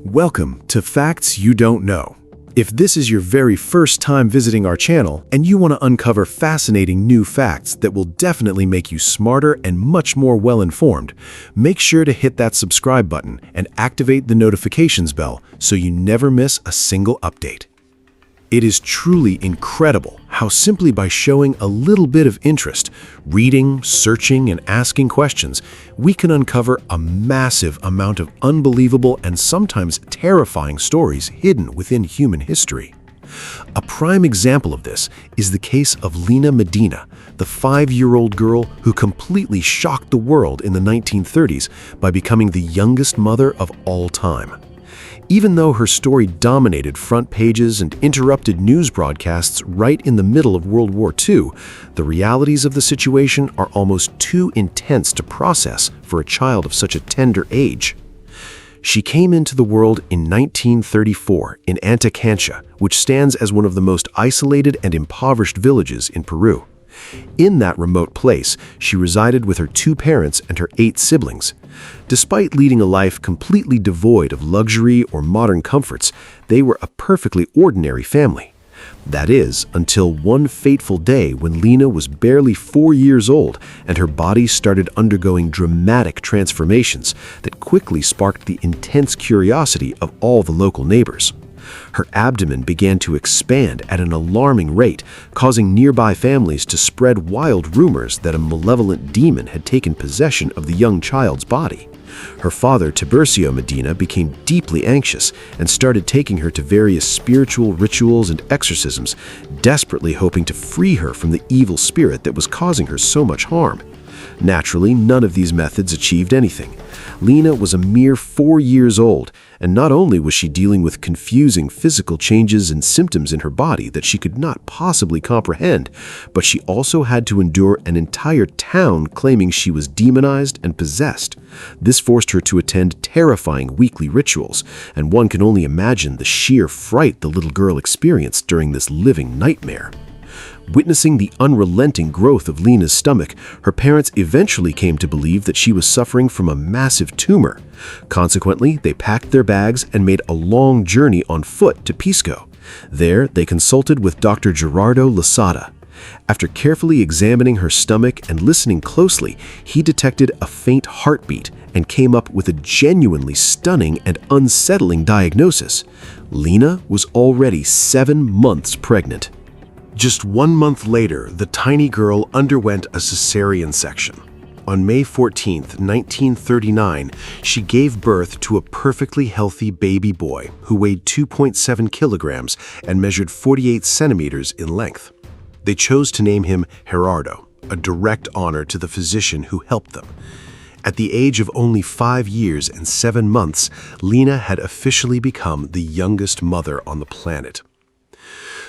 Welcome to Facts You Don't Know. If this is your very first time visiting our channel and you want to uncover fascinating new facts that will definitely make you smarter and much more well-informed, make sure to hit that subscribe button and activate the notifications bell so you never miss a single update. It is truly incredible how simply by showing a little bit of interest, reading, searching, and asking questions, we can uncover a massive amount of unbelievable and sometimes terrifying stories hidden within human history. A prime example of this is the case of Lina Medina, the 5-year-old girl who completely shocked the world in the 1930s by becoming the youngest mother of all time. Even though her story dominated front pages and interrupted news broadcasts right in the middle of World War II, the realities of the situation are almost too intense to process for a child of such a tender age. She came into the world in 1934 in Antacancha, which stands as one of the most isolated and impoverished villages in Peru. In that remote place, she resided with her 2 parents and her 8 siblings. Despite leading a life completely devoid of luxury or modern comforts, they were a perfectly ordinary family. That is, until one fateful day when Lina was barely 4 years old and her body started undergoing dramatic transformations that quickly sparked the intense curiosity of all the local neighbors. Her abdomen began to expand at an alarming rate, causing nearby families to spread wild rumors that a malevolent demon had taken possession of the young child's body. Her father, Tiburcio Medina, became deeply anxious and started taking her to various spiritual rituals and exorcisms, desperately hoping to free her from the evil spirit that was causing her so much harm. Naturally, none of these methods achieved anything. Lina was a mere 4 years old, and not only was she dealing with confusing physical changes and symptoms in her body that she could not possibly comprehend, but she also had to endure an entire town claiming she was demonized and possessed. This forced her to attend terrifying weekly rituals, and one can only imagine the sheer fright the little girl experienced during this living nightmare. Witnessing the unrelenting growth of Lina's stomach, her parents eventually came to believe that she was suffering from a massive tumor. Consequently, they packed their bags and made a long journey on foot to Pisco. There, they consulted with Dr. Gerardo Losada. After carefully examining her stomach and listening closely, he detected a faint heartbeat and came up with a genuinely stunning and unsettling diagnosis. Lina was already 7 months pregnant. Just 1 month later, the tiny girl underwent a cesarean section. On May 14, 1939, she gave birth to a perfectly healthy baby boy who weighed 2.7 kilograms and measured 48 centimeters in length. They chose to name him Gerardo, a direct honor to the physician who helped them. At the age of only 5 years and 7 months, Lina had officially become the youngest mother on the planet.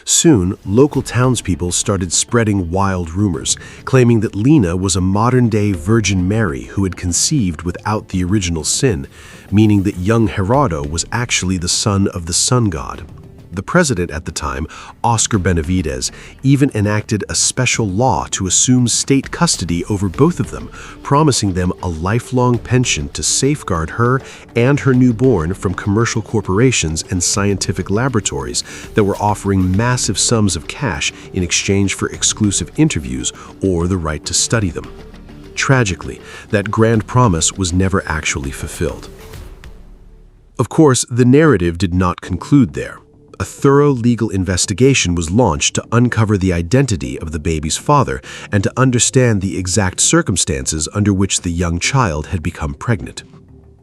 Soon, local townspeople started spreading wild rumors, claiming that Lina was a modern-day Virgin Mary who had conceived without the original sin, meaning that young Gerardo was actually the son of the sun god. The president at the time, Oscar Benavides, even enacted a special law to assume state custody over both of them, promising them a lifelong pension to safeguard her and her newborn from commercial corporations and scientific laboratories that were offering massive sums of cash in exchange for exclusive interviews or the right to study them. Tragically, that grand promise was never actually fulfilled. Of course, the narrative did not conclude there. A thorough legal investigation was launched to uncover the identity of the baby's father and to understand the exact circumstances under which the young child had become pregnant.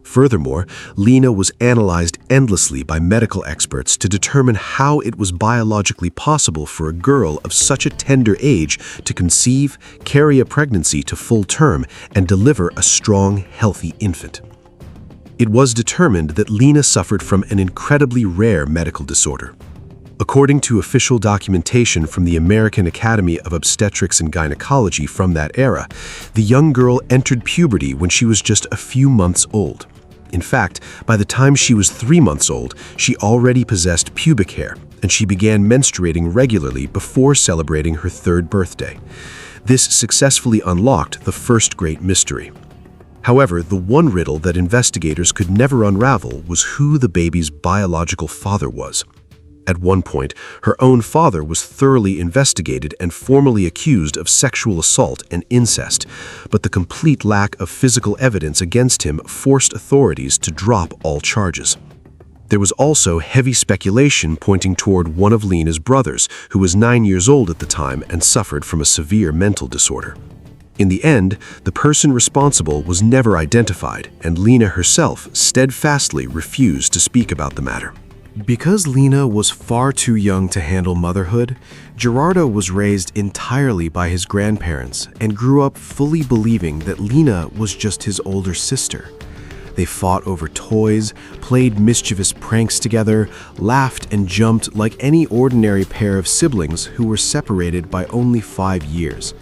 Furthermore, Lina was analyzed endlessly by medical experts to determine how it was biologically possible for a girl of such a tender age to conceive, carry a pregnancy to full term, and deliver a strong, healthy infant. It was determined that Lina suffered from an incredibly rare medical disorder. According to official documentation from the American Academy of Obstetrics and Gynecology from that era, the young girl entered puberty when she was just a few months old. In fact, by the time she was 3 months old, she already possessed pubic hair, and she began menstruating regularly before celebrating her 3rd birthday. This successfully unlocked the first great mystery. However, the one riddle that investigators could never unravel was who the baby's biological father was. At one point, her own father was thoroughly investigated and formally accused of sexual assault and incest, but the complete lack of physical evidence against him forced authorities to drop all charges. There was also heavy speculation pointing toward one of Lina's brothers, who was 9 years old at the time and suffered from a severe mental disorder. In the end, the person responsible was never identified, and Lina herself steadfastly refused to speak about the matter. Because Lina was far too young to handle motherhood, Gerardo was raised entirely by his grandparents and grew up fully believing that Lina was just his older sister. They fought over toys, played mischievous pranks together, laughed and jumped like any ordinary pair of siblings who were separated by only 5 years.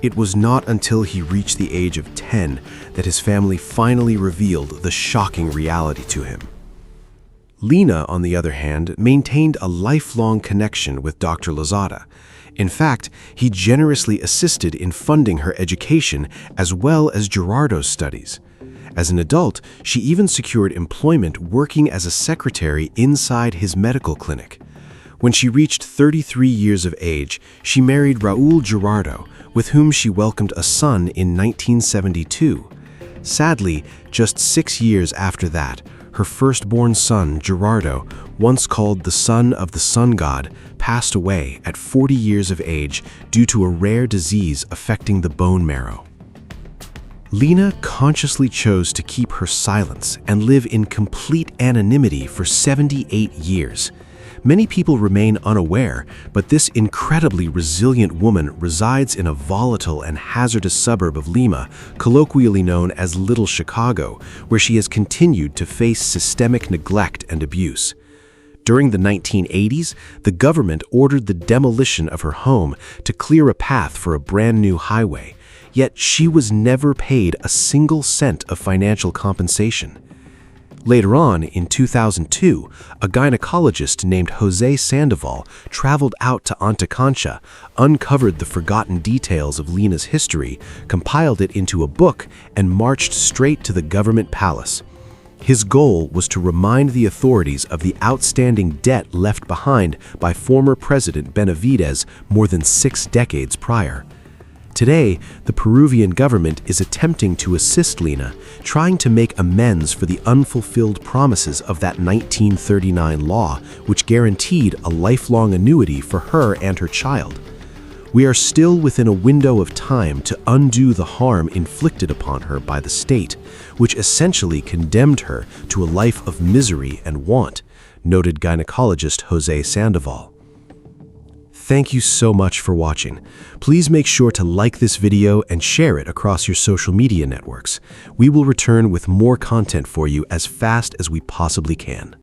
It was not until he reached the age of 10 that his family finally revealed the shocking reality to him. Lina, on the other hand, maintained a lifelong connection with Dr. Lozada. In fact, he generously assisted in funding her education as well as Gerardo's studies. As an adult, she even secured employment working as a secretary inside his medical clinic. When she reached 33 years of age, she married Raul Gerardo, with whom she welcomed a son in 1972. Sadly, just 6 years after that, her firstborn son, Gerardo, once called the son of the sun god, passed away at 40 years of age due to a rare disease affecting the bone marrow. Lina consciously chose to keep her silence and live in complete anonymity for 78 years. Many people remain unaware, but this incredibly resilient woman resides in a volatile and hazardous suburb of Lima, colloquially known as Little Chicago, where she has continued to face systemic neglect and abuse. During the 1980s, the government ordered the demolition of her home to clear a path for a brand new highway, yet she was never paid a single cent of financial compensation. Later on, in 2002, a gynecologist named Jose Sandoval traveled out to Antaconcha, uncovered the forgotten details of Lina's history, compiled it into a book, and marched straight to the government palace. His goal was to remind the authorities of the outstanding debt left behind by former President Benavidez more than 6 decades prior. Today, the Peruvian government is attempting to assist Lina, trying to make amends for the unfulfilled promises of that 1939 law, which guaranteed a lifelong annuity for her and her child. We are still within a window of time to undo the harm inflicted upon her by the state, which essentially condemned her to a life of misery and want, noted gynecologist Jose Sandoval. Thank you so much for watching. Please make sure to like this video and share it across your social media networks. We will return with more content for you as fast as we possibly can.